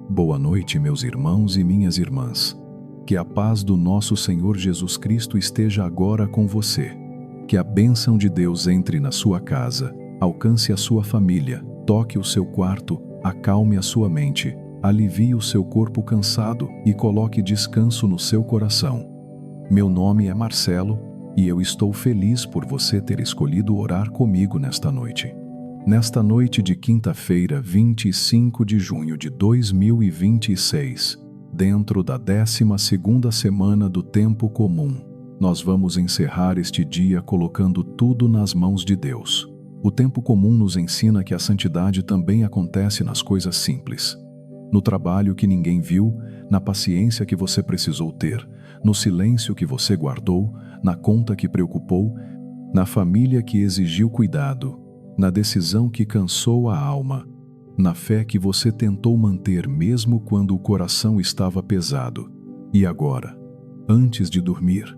Boa noite, meus irmãos e minhas irmãs. Que a paz do nosso Senhor Jesus Cristo esteja agora com você. Que a bênção de Deus entre na sua casa, alcance a sua família, toque o seu quarto, acalme a sua mente, alivie o seu corpo cansado e coloque descanso no seu coração. Meu nome é Marcelo e eu estou feliz por você ter escolhido orar comigo nesta noite. Nesta noite de quinta-feira, 25 de junho de 2026, dentro da 12ª semana do Tempo Comum, nós vamos encerrar este dia colocando tudo nas mãos de Deus. O Tempo Comum nos ensina que a santidade também acontece nas coisas simples. No trabalho que ninguém viu, na paciência que você precisou ter, no silêncio que você guardou, na conta que preocupou, na família que exigiu cuidado, na decisão que cansou a alma, na fé que você tentou manter mesmo quando o coração estava pesado. E agora, antes de dormir,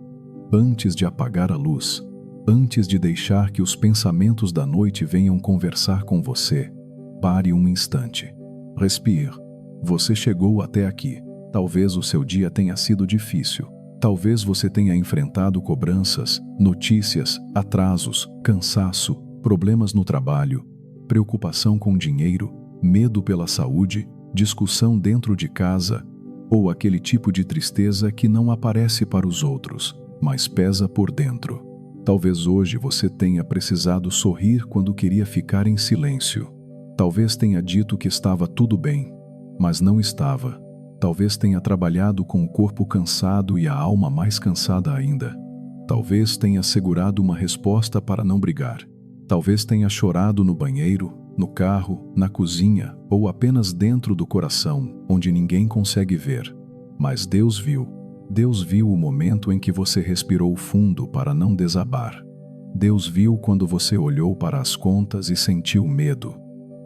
antes de apagar a luz, antes de deixar que os pensamentos da noite venham conversar com você, pare um instante. Respire. Você chegou até aqui. Talvez o seu dia tenha sido difícil. Talvez você tenha enfrentado cobranças, notícias, atrasos, cansaço, problemas no trabalho, preocupação com dinheiro, medo pela saúde, discussão dentro de casa, ou aquele tipo de tristeza que não aparece para os outros, mas pesa por dentro. Talvez hoje você tenha precisado sorrir quando queria ficar em silêncio. Talvez tenha dito que estava tudo bem, mas não estava. Talvez tenha trabalhado com o corpo cansado e a alma mais cansada ainda. Talvez tenha segurado uma resposta para não brigar. Talvez tenha chorado no banheiro, no carro, na cozinha ou apenas dentro do coração, onde ninguém consegue ver. Mas Deus viu. Deus viu o momento em que você respirou fundo para não desabar. Deus viu quando você olhou para as contas e sentiu medo.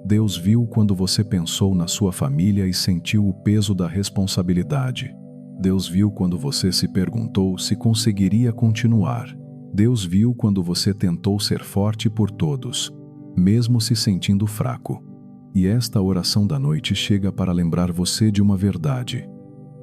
Deus viu quando você pensou na sua família e sentiu o peso da responsabilidade. Deus viu quando você se perguntou se conseguiria continuar. Deus viu quando você tentou ser forte por todos, mesmo se sentindo fraco. E esta oração da noite chega para lembrar você de uma verdade.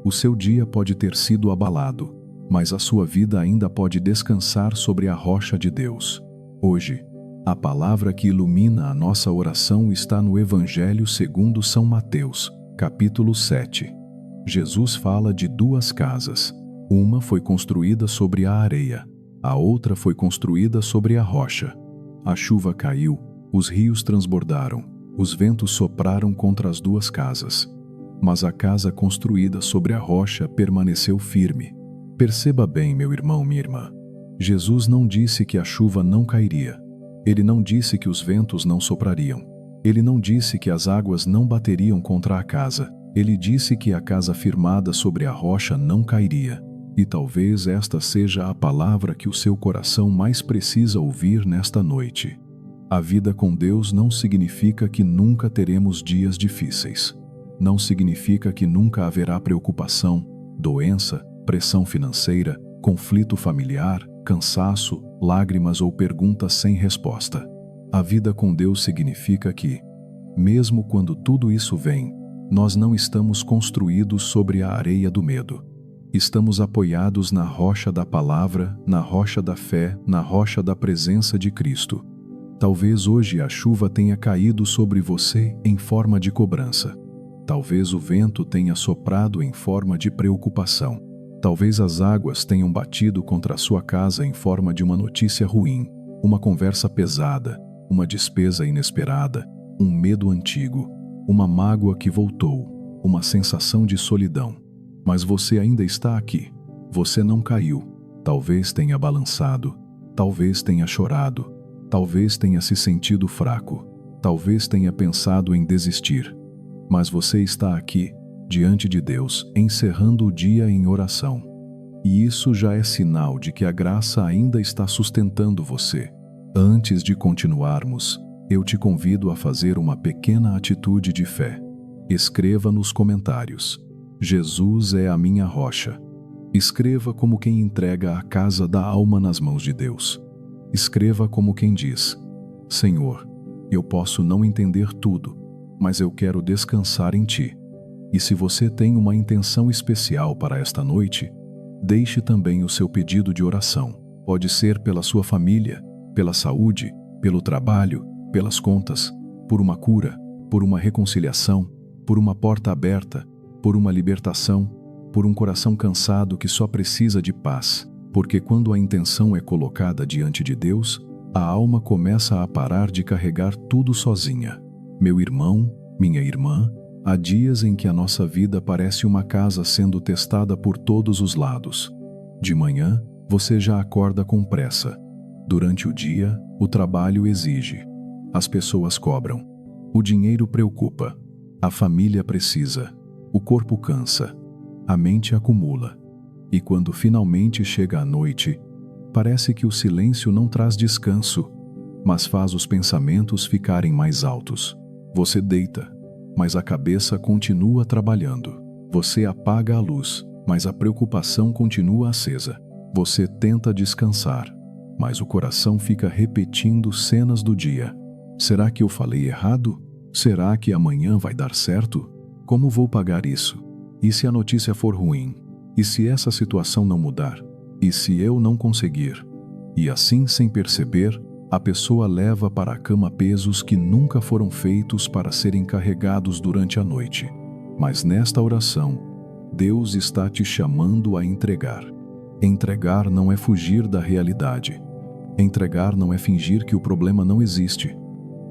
O seu dia pode ter sido abalado, mas a sua vida ainda pode descansar sobre a rocha de Deus. Hoje, a palavra que ilumina a nossa oração está no Evangelho segundo São Mateus, capítulo 7. Jesus fala de duas casas. Uma foi construída sobre a areia, a outra foi construída sobre a rocha. A chuva caiu, os rios transbordaram, os ventos sopraram contra as duas casas. Mas a casa construída sobre a rocha permaneceu firme. Perceba bem, meu irmão, minha irmã. Jesus não disse que a chuva não cairia. Ele não disse que os ventos não soprariam. Ele não disse que as águas não bateriam contra a casa. Ele disse que a casa firmada sobre a rocha não cairia. E talvez esta seja a palavra que o seu coração mais precisa ouvir nesta noite. A vida com Deus não significa que nunca teremos dias difíceis. Não significa que nunca haverá preocupação, doença, pressão financeira, conflito familiar, cansaço, lágrimas ou perguntas sem resposta. A vida com Deus significa que, mesmo quando tudo isso vem, nós não estamos construídos sobre a areia do medo. Estamos apoiados na rocha da palavra, na rocha da fé, na rocha da presença de Cristo. Talvez hoje a chuva tenha caído sobre você em forma de cobrança. Talvez o vento tenha soprado em forma de preocupação. Talvez as águas tenham batido contra a sua casa em forma de uma notícia ruim, uma conversa pesada, uma despesa inesperada, um medo antigo, uma mágoa que voltou, uma sensação de solidão. Mas você ainda está aqui. Você não caiu. Talvez tenha balançado, talvez tenha chorado, talvez tenha se sentido fraco, talvez tenha pensado em desistir. Mas você está aqui, diante de Deus, encerrando o dia em oração. E isso já é sinal de que a graça ainda está sustentando você. Antes de continuarmos, eu te convido a fazer uma pequena atitude de fé. Escreva nos comentários: Jesus é a minha rocha. Escreva como quem entrega a casa da alma nas mãos de Deus. Escreva como quem diz: Senhor, eu posso não entender tudo, mas eu quero descansar em Ti. E se você tem uma intenção especial para esta noite, deixe também o seu pedido de oração. Pode ser pela sua família, pela saúde, pelo trabalho, pelas contas, por uma cura, por uma reconciliação, por uma porta aberta, por uma libertação, por um coração cansado que só precisa de paz. Porque quando a intenção é colocada diante de Deus, a alma começa a parar de carregar tudo sozinha. Meu irmão, minha irmã, há dias em que a nossa vida parece uma casa sendo testada por todos os lados. De manhã, você já acorda com pressa. Durante o dia, o trabalho exige. As pessoas cobram. O dinheiro preocupa. A família precisa. O corpo cansa. A mente acumula. E quando finalmente chega a noite, parece que o silêncio não traz descanso, mas faz os pensamentos ficarem mais altos. Você deita, mas a cabeça continua trabalhando. Você apaga a luz, mas a preocupação continua acesa. Você tenta descansar, mas o coração fica repetindo cenas do dia. Será que eu falei errado? Será que amanhã vai dar certo? Como vou pagar isso? E se a notícia for ruim? E se essa situação não mudar? E se eu não conseguir? E assim, sem perceber, a pessoa leva para a cama pesos que nunca foram feitos para serem carregados durante a noite. Mas nesta oração, Deus está te chamando a entregar. Entregar não é fugir da realidade. Entregar não é fingir que o problema não existe.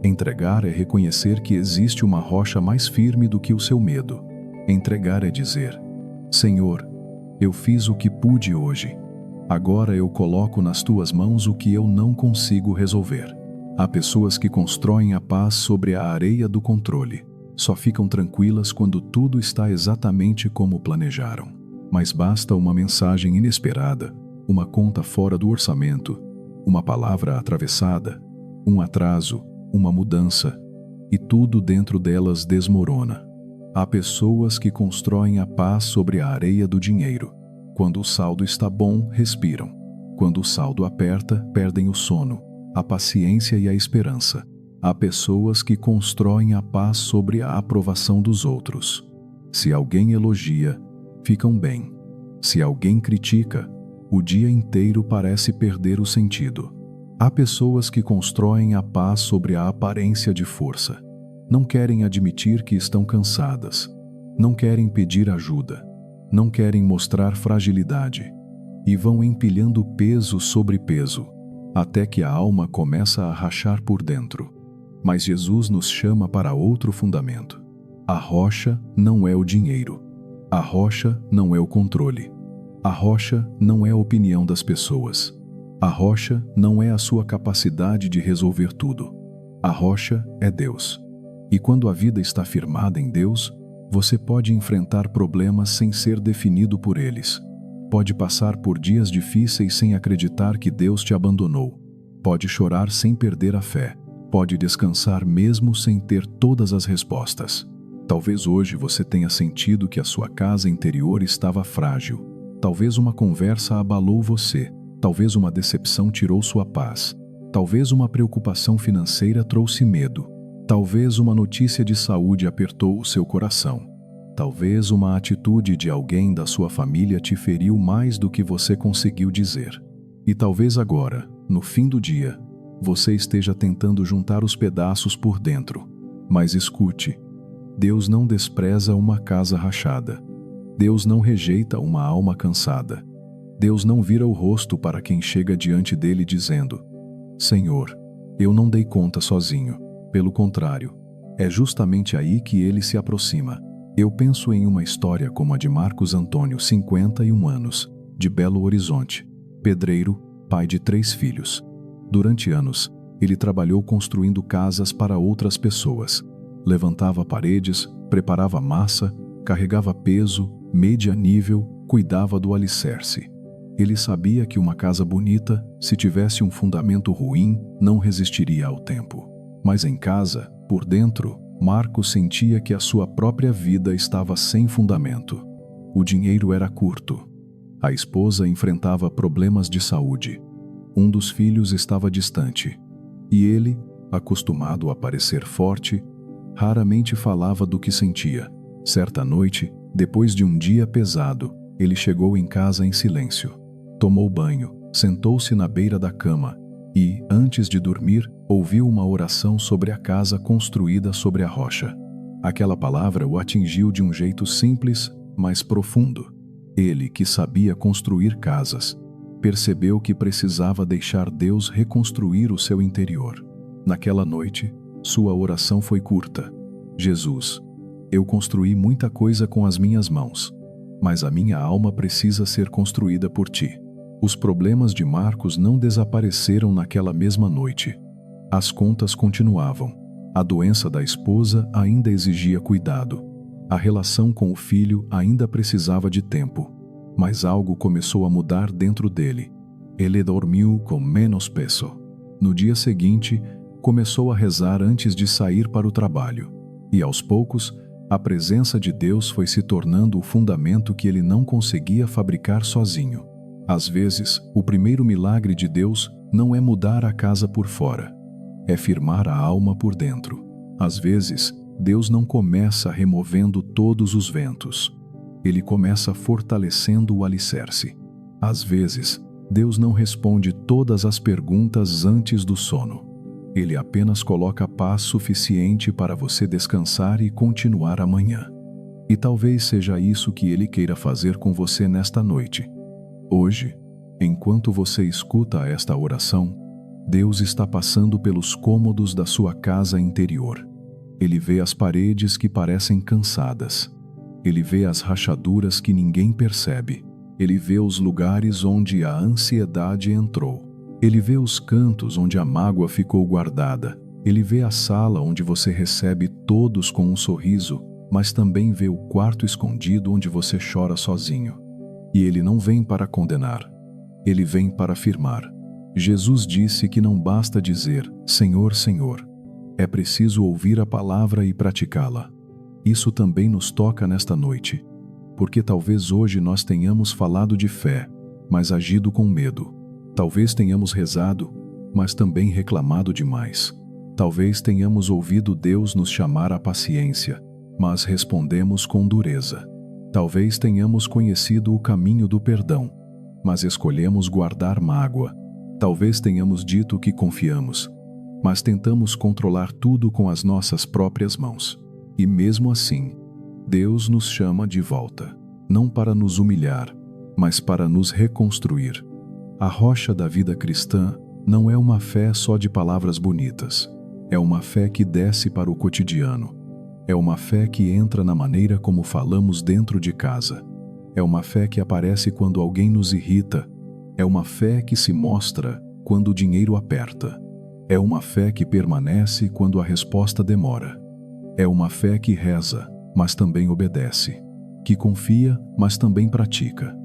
Entregar é reconhecer que existe uma rocha mais firme do que o seu medo. Entregar é dizer: Senhor, eu fiz o que pude hoje. Agora eu coloco nas tuas mãos o que eu não consigo resolver. Há pessoas que constroem a paz sobre a areia do controle. Só ficam tranquilas quando tudo está exatamente como planejaram. Mas basta uma mensagem inesperada, uma conta fora do orçamento, uma palavra atravessada, um atraso, uma mudança, e tudo dentro delas desmorona. Há pessoas que constroem a paz sobre a areia do dinheiro. Quando o saldo está bom, respiram. Quando o saldo aperta, perdem o sono, a paciência e a esperança. Há pessoas que constroem a paz sobre a aprovação dos outros. Se alguém elogia, ficam bem. Se alguém critica, o dia inteiro parece perder o sentido. Há pessoas que constroem a paz sobre a aparência de força. Não querem admitir que estão cansadas. Não querem pedir ajuda. Não querem mostrar fragilidade. E vão empilhando peso sobre peso, até que a alma começa a rachar por dentro. Mas Jesus nos chama para outro fundamento. A rocha não é o dinheiro. A rocha não é o controle. A rocha não é a opinião das pessoas. A rocha não é a sua capacidade de resolver tudo. A rocha é Deus. E quando a vida está firmada em Deus, você pode enfrentar problemas sem ser definido por eles. Pode passar por dias difíceis sem acreditar que Deus te abandonou. Pode chorar sem perder a fé. Pode descansar mesmo sem ter todas as respostas. Talvez hoje você tenha sentido que a sua casa interior estava frágil. Talvez uma conversa abalou você. Talvez uma decepção tirou sua paz. Talvez uma preocupação financeira trouxe medo. Talvez uma notícia de saúde apertou o seu coração. Talvez uma atitude de alguém da sua família te feriu mais do que você conseguiu dizer. E talvez agora, no fim do dia, você esteja tentando juntar os pedaços por dentro. Mas escute, Deus não despreza uma casa rachada. Deus não rejeita uma alma cansada. Deus não vira o rosto para quem chega diante dele dizendo: Senhor, eu não dei conta sozinho. Pelo contrário, é justamente aí que ele se aproxima. Eu penso em uma história como a de Marcos Antônio, 51 anos, de Belo Horizonte, pedreiro, pai de 3 filhos. Durante anos, ele trabalhou construindo casas para outras pessoas. Levantava paredes, preparava massa, carregava peso, media nível, cuidava do alicerce. Ele sabia que uma casa bonita, se tivesse um fundamento ruim, não resistiria ao tempo. Mas em casa, por dentro, Marcos sentia que a sua própria vida estava sem fundamento. O dinheiro era curto. A esposa enfrentava problemas de saúde. Um dos filhos estava distante. E ele, acostumado a parecer forte, raramente falava do que sentia. Certa noite, depois de um dia pesado, ele chegou em casa em silêncio. Tomou banho, sentou-se na beira da cama e, antes de dormir, ouviu uma oração sobre a casa construída sobre a rocha. Aquela palavra o atingiu de um jeito simples, mas profundo. Ele, que sabia construir casas, percebeu que precisava deixar Deus reconstruir o seu interior. Naquela noite, sua oração foi curta. Jesus, eu construí muita coisa com as minhas mãos, mas a minha alma precisa ser construída por ti. Os problemas de Marcos não desapareceram naquela mesma noite. As contas continuavam. A doença da esposa ainda exigia cuidado. A relação com o filho ainda precisava de tempo. Mas algo começou a mudar dentro dele. Ele dormiu com menos peso. No dia seguinte, começou a rezar antes de sair para o trabalho. E aos poucos, a presença de Deus foi se tornando o fundamento que ele não conseguia fabricar sozinho. Às vezes, o primeiro milagre de Deus não é mudar a casa por fora, é firmar a alma por dentro. Às vezes, Deus não começa removendo todos os ventos. Ele começa fortalecendo o alicerce. Às vezes, Deus não responde todas as perguntas antes do sono. Ele apenas coloca paz suficiente para você descansar e continuar amanhã. E talvez seja isso que Ele queira fazer com você nesta noite. Hoje, enquanto você escuta esta oração, Deus está passando pelos cômodos da sua casa interior. Ele vê as paredes que parecem cansadas. Ele vê as rachaduras que ninguém percebe. Ele vê os lugares onde a ansiedade entrou. Ele vê os cantos onde a mágoa ficou guardada. Ele vê a sala onde você recebe todos com um sorriso, mas também vê o quarto escondido onde você chora sozinho. E ele não vem para condenar. Ele vem para afirmar. Jesus disse que não basta dizer, Senhor, Senhor. É preciso ouvir a palavra e praticá-la. Isso também nos toca nesta noite, porque talvez hoje nós tenhamos falado de fé, mas agido com medo. Talvez tenhamos rezado, mas também reclamado demais. Talvez tenhamos ouvido Deus nos chamar à paciência, mas respondemos com dureza. Talvez tenhamos conhecido o caminho do perdão, mas escolhemos guardar mágoa. Talvez tenhamos dito que confiamos, mas tentamos controlar tudo com as nossas próprias mãos. E mesmo assim, Deus nos chama de volta, não para nos humilhar, mas para nos reconstruir. A rocha da vida cristã não é uma fé só de palavras bonitas. É uma fé que desce para o cotidiano. É uma fé que entra na maneira como falamos dentro de casa. É uma fé que aparece quando alguém nos irrita. É uma fé que se mostra quando o dinheiro aperta. É uma fé que permanece quando a resposta demora. É uma fé que reza, mas também obedece. Que confia, mas também pratica.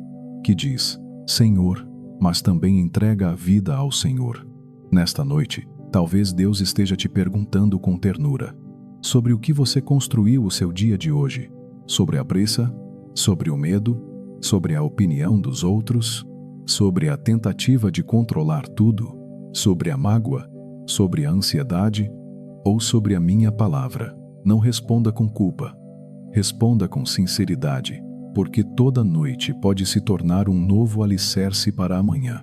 Que diz, Senhor, mas também entrega a vida ao Senhor. Nesta noite, talvez Deus esteja te perguntando com ternura sobre o que você construiu o seu dia de hoje, sobre a pressa, sobre o medo, sobre a opinião dos outros, sobre a tentativa de controlar tudo, sobre a mágoa, sobre a ansiedade ou sobre a minha palavra. Não responda com culpa. Responda com sinceridade, porque toda noite pode se tornar um novo alicerce para amanhã.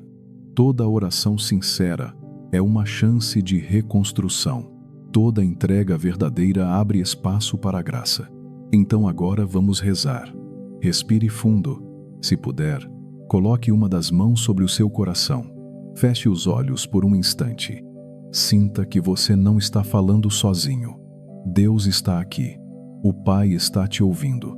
Toda oração sincera é uma chance de reconstrução. Toda entrega verdadeira abre espaço para a graça. Então agora vamos rezar. Respire fundo. Se puder, coloque uma das mãos sobre o seu coração. Feche os olhos por um instante. Sinta que você não está falando sozinho. Deus está aqui. O Pai está te ouvindo.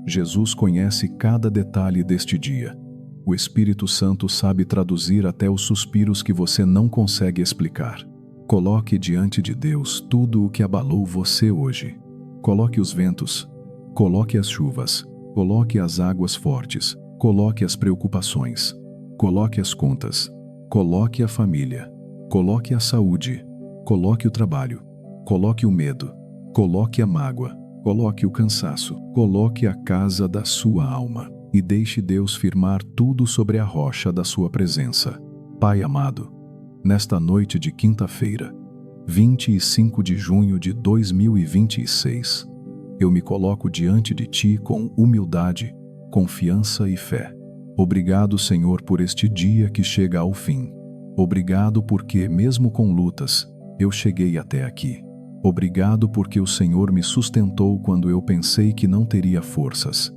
Jesus conhece cada detalhe deste dia. O Espírito Santo sabe traduzir até os suspiros que você não consegue explicar. Coloque diante de Deus tudo o que abalou você hoje. Coloque os ventos, coloque as chuvas, coloque as águas fortes, coloque as preocupações, coloque as contas, coloque a família, coloque a saúde, coloque o trabalho, coloque o medo, coloque a mágoa, coloque o cansaço, coloque a casa da sua alma e deixe Deus firmar tudo sobre a rocha da sua presença. Pai amado, nesta noite de quinta-feira, 25 de junho de 2026, Eu me coloco diante de Ti com humildade, confiança e fé. Obrigado, Senhor, por este dia que chega ao fim. Obrigado porque, mesmo com lutas, eu cheguei até aqui. Obrigado porque o Senhor me sustentou quando eu pensei que não teria forças.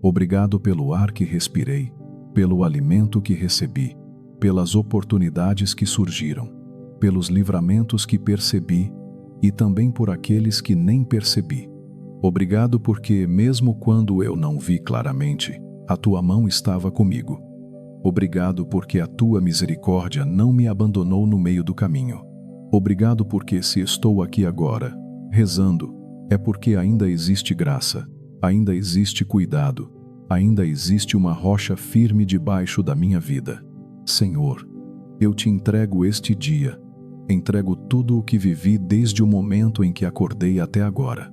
Obrigado pelo ar que respirei, pelo alimento que recebi, pelas oportunidades que surgiram, pelos livramentos que percebi e também por aqueles que nem percebi. Obrigado porque, mesmo quando eu não vi claramente, a Tua mão estava comigo. Obrigado porque a Tua misericórdia não me abandonou no meio do caminho. Obrigado porque, se estou aqui agora, rezando, é porque ainda existe graça, ainda existe cuidado, ainda existe uma rocha firme debaixo da minha vida. Senhor, eu Te entrego este dia, entrego tudo o que vivi desde o momento em que acordei até agora.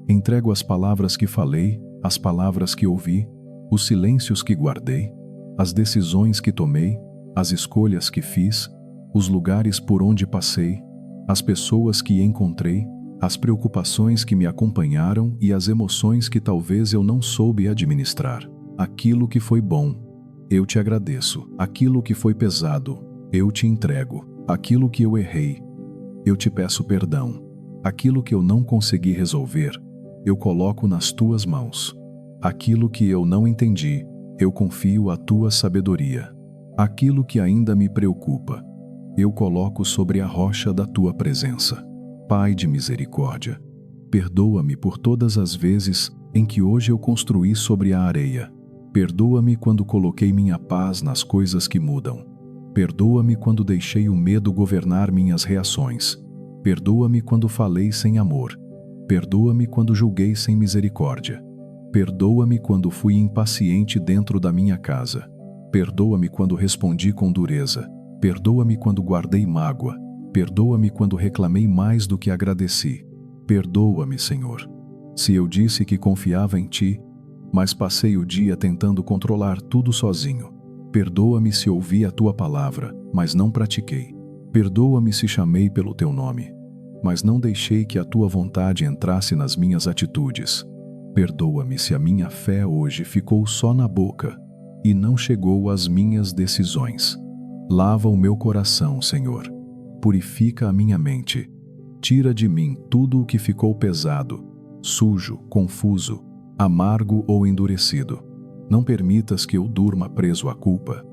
Entrego as palavras que falei, as palavras que ouvi, os silêncios que guardei, as decisões que tomei, as escolhas que fiz, os lugares por onde passei, as pessoas que encontrei, as preocupações que me acompanharam e as emoções que talvez eu não soube administrar. Aquilo que foi bom, eu Te agradeço. Aquilo que foi pesado, eu Te entrego. Aquilo que eu errei, eu Te peço perdão. Aquilo que eu não consegui resolver, eu coloco nas Tuas mãos. Aquilo que eu não entendi, eu confio à Tua sabedoria. Aquilo que ainda me preocupa, eu coloco sobre a rocha da Tua presença. Pai de misericórdia, perdoa-me por todas as vezes em que hoje eu construí sobre a areia. Perdoa-me quando coloquei minha paz nas coisas que mudam. Perdoa-me quando deixei o medo governar minhas reações. Perdoa-me quando falei sem amor. Perdoa-me quando julguei sem misericórdia. Perdoa-me quando fui impaciente dentro da minha casa. Perdoa-me quando respondi com dureza. Perdoa-me quando guardei mágoa. Perdoa-me quando reclamei mais do que agradeci. Perdoa-me, Senhor. Se eu disse que confiava em Ti, mas passei o dia tentando controlar tudo sozinho. Perdoa-me se ouvi a Tua palavra, mas não pratiquei. Perdoa-me se chamei pelo Teu nome, mas não deixei que a Tua vontade entrasse nas minhas atitudes. Perdoa-me se a minha fé hoje ficou só na boca e não chegou às minhas decisões. Lava o meu coração, Senhor. Purifica a minha mente. Tira de mim tudo o que ficou pesado, sujo, confuso, amargo ou endurecido. Não permitas que eu durma preso à culpa,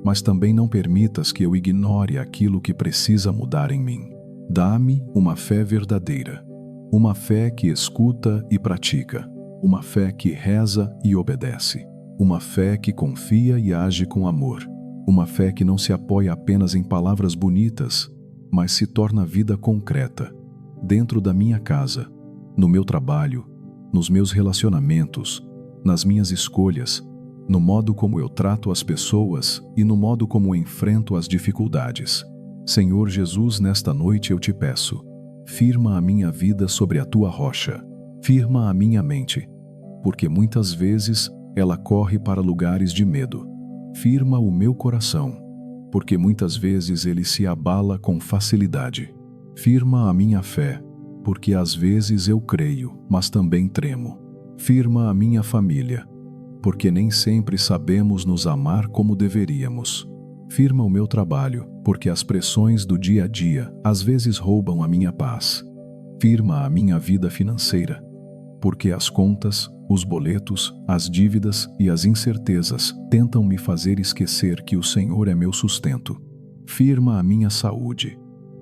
mas também não permitas que eu ignore aquilo que precisa mudar em mim. Dá-me uma fé verdadeira, uma fé que escuta e pratica, uma fé que reza e obedece, uma fé que confia e age com amor, uma fé que não se apoia apenas em palavras bonitas, mas se torna vida concreta, dentro da minha casa, no meu trabalho, nos meus relacionamentos, nas minhas escolhas, no modo como eu trato as pessoas e no modo como enfrento as dificuldades. Senhor Jesus, nesta noite eu Te peço, firma a minha vida sobre a Tua rocha, firma a minha mente, porque muitas vezes ela corre para lugares de medo. Firma o meu coração, porque muitas vezes ele se abala com facilidade. Firma a minha fé, porque às vezes eu creio, mas também tremo. Firma a minha família, porque nem sempre sabemos nos amar como deveríamos. Firma o meu trabalho, porque as pressões do dia a dia às vezes roubam a minha paz. Firma a minha vida financeira, porque as contas, os boletos, as dívidas e as incertezas tentam me fazer esquecer que o Senhor é meu sustento. Firma a minha saúde,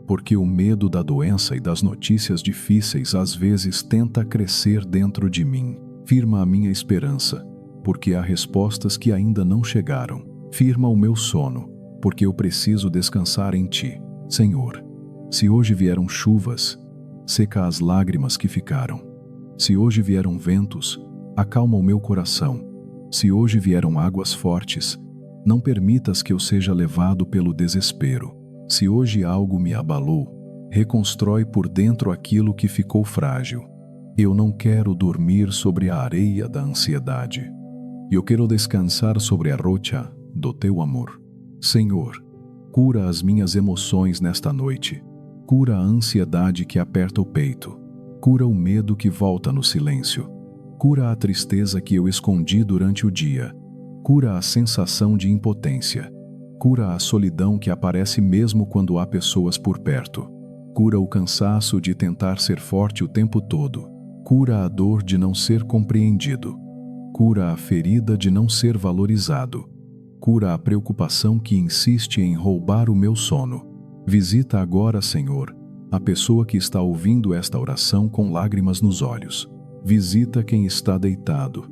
porque o medo da doença e das notícias difíceis às vezes tenta crescer dentro de mim. Firma a minha esperança, porque há respostas que ainda não chegaram. Firma o meu sono, porque eu preciso descansar em Ti. Senhor, se hoje vieram chuvas, seca as lágrimas que ficaram. Se hoje vieram ventos, acalma o meu coração. Se hoje vieram águas fortes, não permitas que eu seja levado pelo desespero. Se hoje algo me abalou, reconstrói por dentro aquilo que ficou frágil. Eu não quero dormir sobre a areia da ansiedade. Eu quero descansar sobre a rocha do Teu amor. Senhor, cura as minhas emoções nesta noite. Cura a ansiedade que aperta o peito. Cura o medo que volta no silêncio. Cura a tristeza que eu escondi durante o dia. Cura a sensação de impotência. Cura a solidão que aparece mesmo quando há pessoas por perto. Cura o cansaço de tentar ser forte o tempo todo. Cura a dor de não ser compreendido. Cura a ferida de não ser valorizado. Cura a preocupação que insiste em roubar o meu sono. Visita agora, Senhor, a pessoa que está ouvindo esta oração com lágrimas nos olhos. Visita quem está deitado,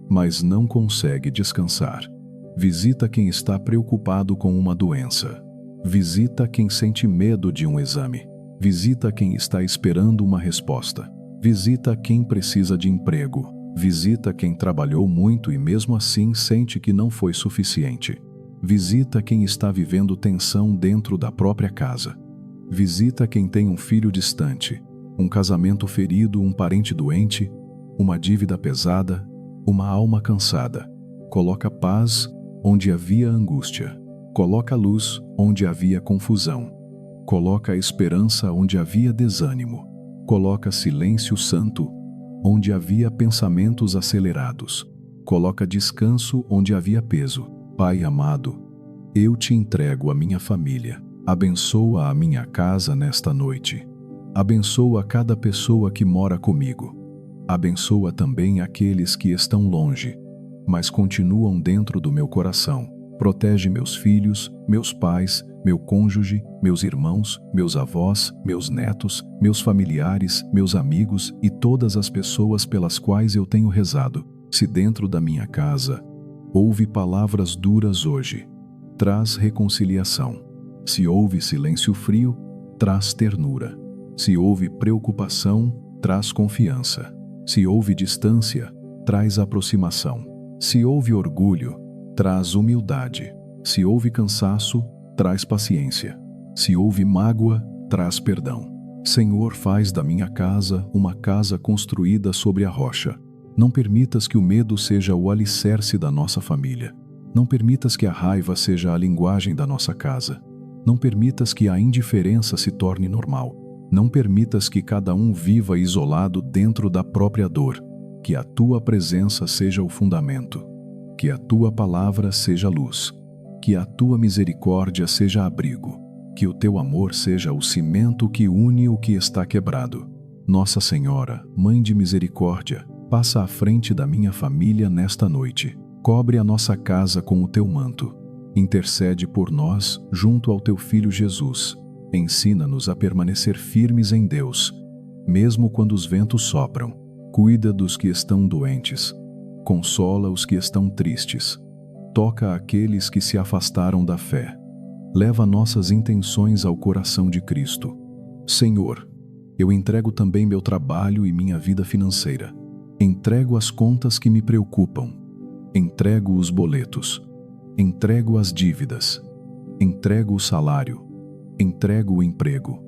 mas não consegue descansar. Visita quem está preocupado com uma doença. Visita quem sente medo de um exame. Visita quem está esperando uma resposta. Visita quem precisa de emprego. Visita quem trabalhou muito e mesmo assim sente que não foi suficiente. Visita quem está vivendo tensão dentro da própria casa. Visita quem tem um filho distante, um casamento ferido, um parente doente, uma dívida pesada, uma alma cansada. Coloca paz onde havia angústia. Coloca luz onde havia confusão. Coloca esperança onde havia desânimo. Coloca silêncio santo onde havia pensamentos acelerados. Coloca descanso onde havia peso. Pai amado, eu te entrego a minha família. Abençoa a minha casa nesta noite. Abençoa cada pessoa que mora comigo. Abençoa também aqueles que estão longe, mas continuam dentro do meu coração. Protege meus filhos, meus pais, meu cônjuge, meus irmãos, meus avós, meus netos, meus familiares, meus amigos e todas as pessoas pelas quais eu tenho rezado. Se dentro da minha casa houve palavras duras hoje, traz reconciliação. Se houve silêncio frio, traz ternura. Se houve preocupação, traz confiança. Se houve distância, traz aproximação. Se houve orgulho, traz humildade. Se houve cansaço, traz paciência. Se houve mágoa, traz perdão. Senhor, faz da minha casa uma casa construída sobre a rocha. Não permitas que o medo seja o alicerce da nossa família. Não permitas que a raiva seja a linguagem da nossa casa. Não permitas que a indiferença se torne normal. Não permitas que cada um viva isolado dentro da própria dor. Que a tua presença seja o fundamento. Que a tua palavra seja luz. Que a tua misericórdia seja abrigo. Que o teu amor seja o cimento que une o que está quebrado. Nossa Senhora, Mãe de Misericórdia, passa à frente da minha família nesta noite. Cobre a nossa casa com o teu manto. Intercede por nós junto ao teu Filho Jesus. Ensina-nos a permanecer firmes em Deus, mesmo quando os ventos sopram. Cuida dos que estão doentes. Consola os que estão tristes. Toca aqueles que se afastaram da fé. Leva nossas intenções ao coração de Cristo. Senhor, eu entrego também meu trabalho e minha vida financeira. Entrego as contas que me preocupam. Entrego os boletos. Entrego as dívidas. Entrego o salário. Entrego o emprego.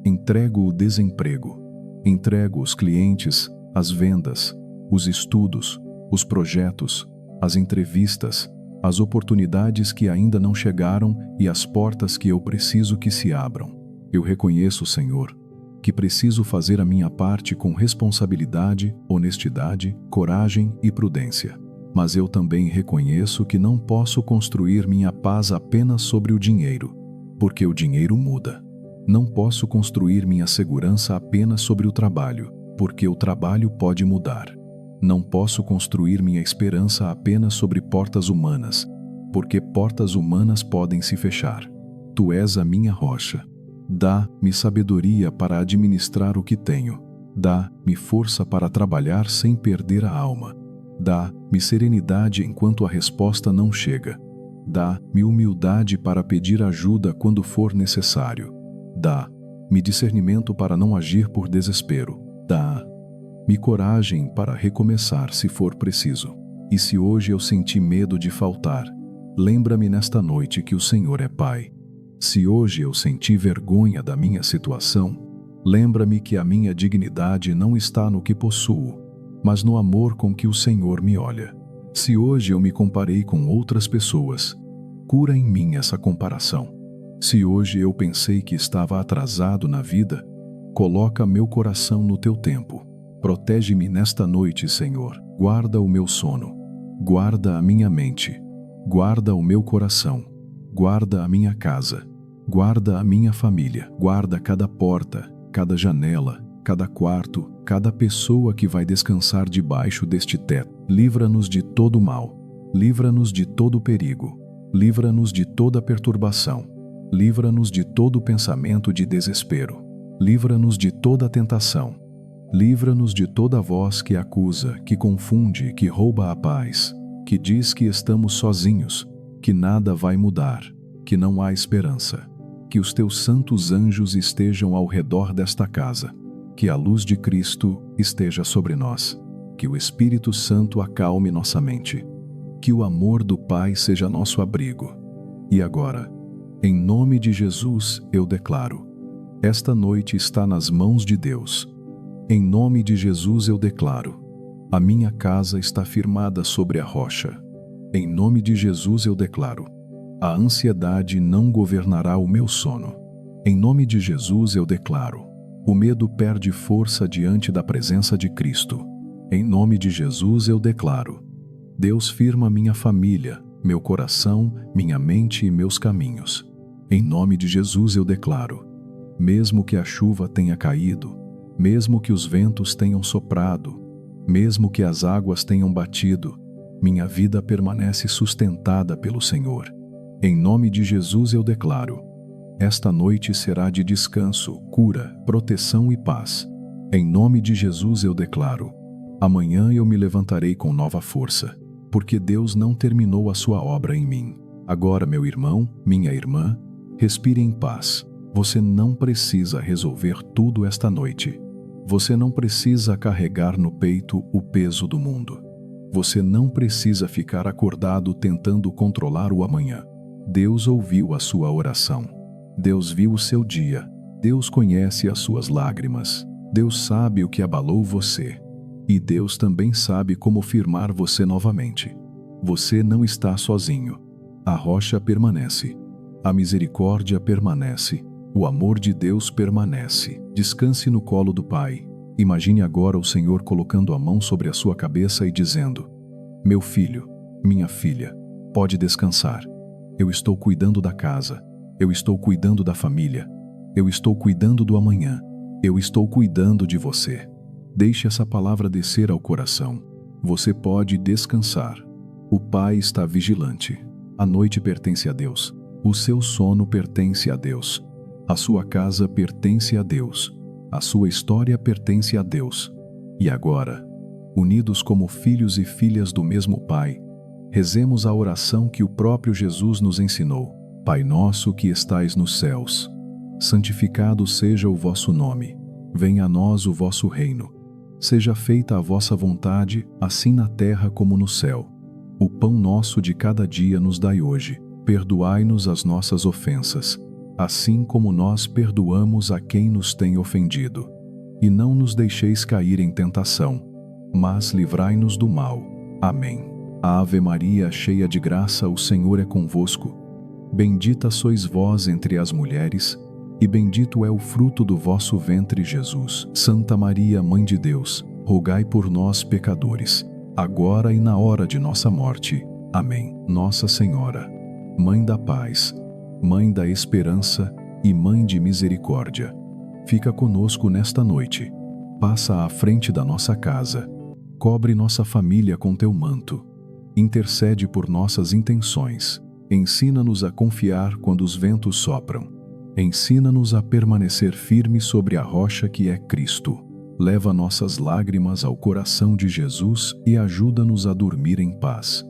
Entrego o desemprego. Entrego os clientes, as vendas, os estudos, os projetos, as entrevistas, as oportunidades que ainda não chegaram e as portas que eu preciso que se abram. Eu reconheço, Senhor, que preciso fazer a minha parte com responsabilidade, honestidade, coragem e prudência. Mas eu também reconheço que não posso construir minha paz apenas sobre o dinheiro, porque o dinheiro muda. Não posso construir minha segurança apenas sobre o trabalho, porque o trabalho pode mudar. Não posso construir minha esperança apenas sobre portas humanas, porque portas humanas podem se fechar. Tu és a minha rocha. Dá-me sabedoria para administrar o que tenho. Dá-me força para trabalhar sem perder a alma. Dá-me serenidade enquanto a resposta não chega. Dá-me humildade para pedir ajuda quando for necessário. Dá-me discernimento para não agir por desespero. Dá-me coragem para recomeçar se for preciso. E se hoje eu senti medo de faltar, lembra-me nesta noite que o Senhor é Pai. Se hoje eu senti vergonha da minha situação, lembra-me que a minha dignidade não está no que possuo, mas no amor com que o Senhor me olha. Se hoje eu me comparei com outras pessoas, cura em mim essa comparação. Se hoje eu pensei que estava atrasado na vida, coloca meu coração no teu tempo. Protege-me nesta noite, Senhor. Guarda o meu sono. Guarda a minha mente. Guarda o meu coração. Guarda a minha casa. Guarda a minha família. Guarda cada porta, cada janela, cada quarto, cada pessoa que vai descansar debaixo deste teto. Livra-nos de todo mal. Livra-nos de todo perigo. Livra-nos de toda perturbação. Livra-nos de todo pensamento de desespero. Livra-nos de toda tentação. Livra-nos de toda voz que acusa, que confunde, que rouba a paz, que diz que estamos sozinhos, que nada vai mudar, que não há esperança. Que os teus santos anjos estejam ao redor desta casa. Que a luz de Cristo esteja sobre nós. Que o Espírito Santo acalme nossa mente. Que o amor do Pai seja nosso abrigo. E agora, em nome de Jesus, eu declaro: esta noite está nas mãos de Deus. Em nome de Jesus eu declaro: a minha casa está firmada sobre a rocha. Em nome de Jesus eu declaro: a ansiedade não governará o meu sono. Em nome de Jesus eu declaro: o medo perde força diante da presença de Cristo. Em nome de Jesus eu declaro: Deus firma minha família, meu coração, minha mente e meus caminhos. Em nome de Jesus eu declaro: mesmo que a chuva tenha caído, mesmo que os ventos tenham soprado, mesmo que as águas tenham batido, minha vida permanece sustentada pelo Senhor. Em nome de Jesus eu declaro: esta noite será de descanso, cura, proteção e paz. Em nome de Jesus eu declaro: amanhã eu me levantarei com nova força, porque Deus não terminou a sua obra em mim. Agora, meu irmão, minha irmã, respire em paz. Você não precisa resolver tudo esta noite. Você não precisa carregar no peito o peso do mundo. Você não precisa ficar acordado tentando controlar o amanhã. Deus ouviu a sua oração. Deus viu o seu dia. Deus conhece as suas lágrimas. Deus sabe o que abalou você. E Deus também sabe como firmar você novamente. Você não está sozinho. A rocha permanece. A misericórdia permanece. O amor de Deus permanece. Descanse no colo do Pai. Imagine agora o Senhor colocando a mão sobre a sua cabeça e dizendo: meu filho, minha filha, pode descansar. Eu estou cuidando da casa. Eu estou cuidando da família. Eu estou cuidando do amanhã. Eu estou cuidando de você. Deixe essa palavra descer ao coração. Você pode descansar. O Pai está vigilante. A noite pertence a Deus. O seu sono pertence a Deus. A sua casa pertence a Deus. A sua história pertence a Deus. E agora, unidos como filhos e filhas do mesmo Pai, rezemos a oração que o próprio Jesus nos ensinou. Pai nosso que estais nos céus, santificado seja o vosso nome. Venha a nós o vosso reino. Seja feita a vossa vontade, assim na terra como no céu. O pão nosso de cada dia nos dai hoje. Perdoai-nos as nossas ofensas, assim como nós perdoamos a quem nos tem ofendido. E não nos deixeis cair em tentação, mas livrai-nos do mal. Amém. Ave Maria, cheia de graça, o Senhor é convosco. Bendita sois vós entre as mulheres, e bendito é o fruto do vosso ventre, Jesus. Santa Maria, Mãe de Deus, rogai por nós, pecadores, agora e na hora de nossa morte. Amém. Nossa Senhora, Mãe da Paz, Mãe da Esperança e Mãe de Misericórdia, fica conosco nesta noite. Passa à frente da nossa casa. Cobre nossa família com teu manto. Intercede por nossas intenções. Ensina-nos a confiar quando os ventos sopram. Ensina-nos a permanecer firmes sobre a rocha que é Cristo. Leva nossas lágrimas ao coração de Jesus e ajuda-nos a dormir em paz.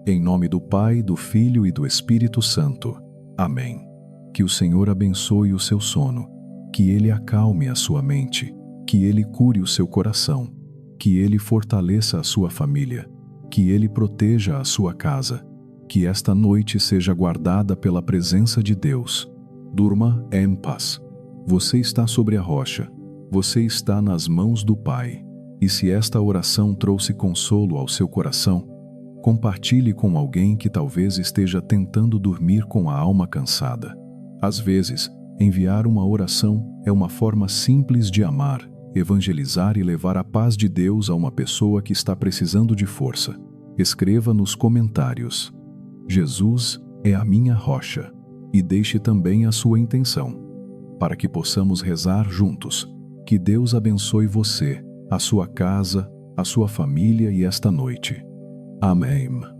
Em nome do Pai, do Filho e do Espírito Santo. Amém. Que o Senhor abençoe o seu sono, que Ele acalme a sua mente, que Ele cure o seu coração, que Ele fortaleça a sua família, que Ele proteja a sua casa, que esta noite seja guardada pela presença de Deus. Durma em paz. Você está sobre a rocha. Você está nas mãos do Pai. E se esta oração trouxe consolo ao seu coração, compartilhe com alguém que talvez esteja tentando dormir com a alma cansada. Às vezes, enviar uma oração é uma forma simples de amar evangelizar e levar a paz de Deus a uma pessoa que está precisando de força? Escreva nos comentários: Jesus é a minha rocha, e deixe também a sua intenção, para que possamos rezar juntos. Que Deus abençoe você, a sua casa, a sua família e esta noite. Amém.